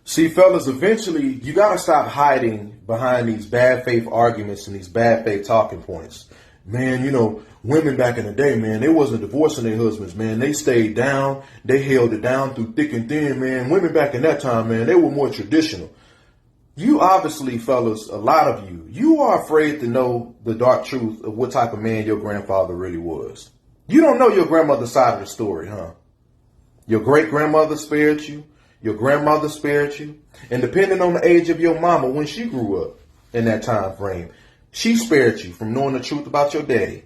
See, fellas, eventually you got to stop hiding behind these bad faith arguments and these bad faith talking points. Man, women back in the day, man, they wasn't divorcing their husbands, man. They stayed down. They held it down through thick and thin, man. Women back in that time, man, they were more traditional. You obviously, fellas, a lot of you are afraid to know the dark truth of what type of man your grandfather really was. You don't know your grandmother's side of the story, huh? Your great-grandmother spared you. Your grandmother spared you. And depending on the age of your mama when she grew up in that time frame, she spared you from knowing the truth about your daddy.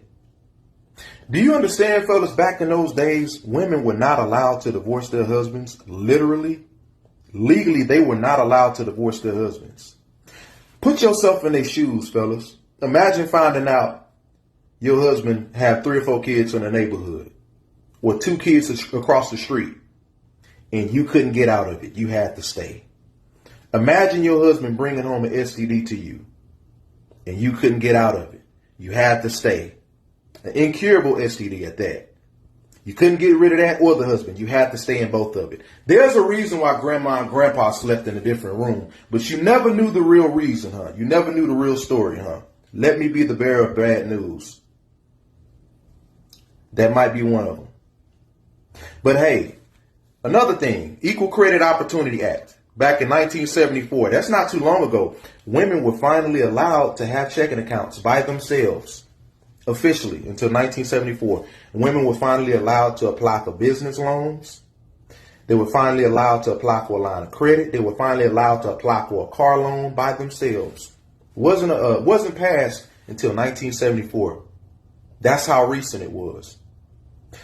Do you understand, fellas, back in those days, women were not allowed to divorce their husbands, literally. Legally, they were not allowed to divorce their husbands. Put yourself in their shoes, fellas. Imagine finding out your husband had 3 or 4 kids in the neighborhood or 2 kids across the street and you couldn't get out of it. You had to stay. Imagine your husband bringing home an STD to you and you couldn't get out of it. You had to stay. An incurable STD at that. You couldn't get rid of that or the husband. You had to stay in both of it. There's a reason why grandma and grandpa slept in a different room, but you never knew the real reason, huh? You never knew the real story, huh? Let me be the bearer of bad news. That might be one of them. But hey, another thing, Equal Credit Opportunity Act. Back in 1974, that's not too long ago, women were finally allowed to have checking accounts by themselves. Officially, until 1974, women were finally allowed to apply for business loans. They were finally allowed to apply for a line of credit. They were finally allowed to apply for a car loan by themselves. Wasn't passed until 1974. That's how recent it was.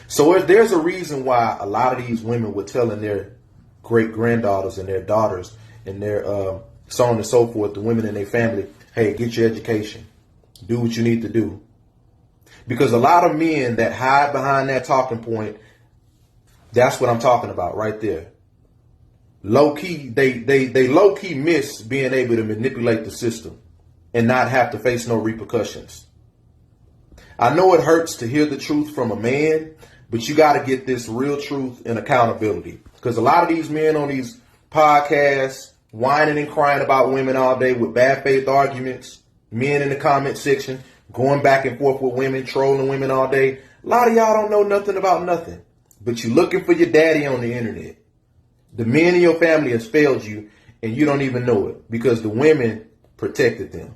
So there's a reason why a lot of these women were telling their great granddaughters and their daughters and their so on and so forth, the women in their family, hey, get your education, do what you need to do. Because a lot of men that hide behind that talking point, that's what I'm talking about right there. Low key, they low key miss being able to manipulate the system and not have to face no repercussions. I know it hurts to hear the truth from a man, but you got to get this real truth and accountability. Because a lot of these men on these podcasts, whining and crying about women all day with bad faith arguments, men in the comment section, going back and forth with women, trolling women all day. A lot of y'all don't know nothing about nothing, but you're looking for your daddy on the internet. The men in your family has failed you and you don't even know it because the women protected them.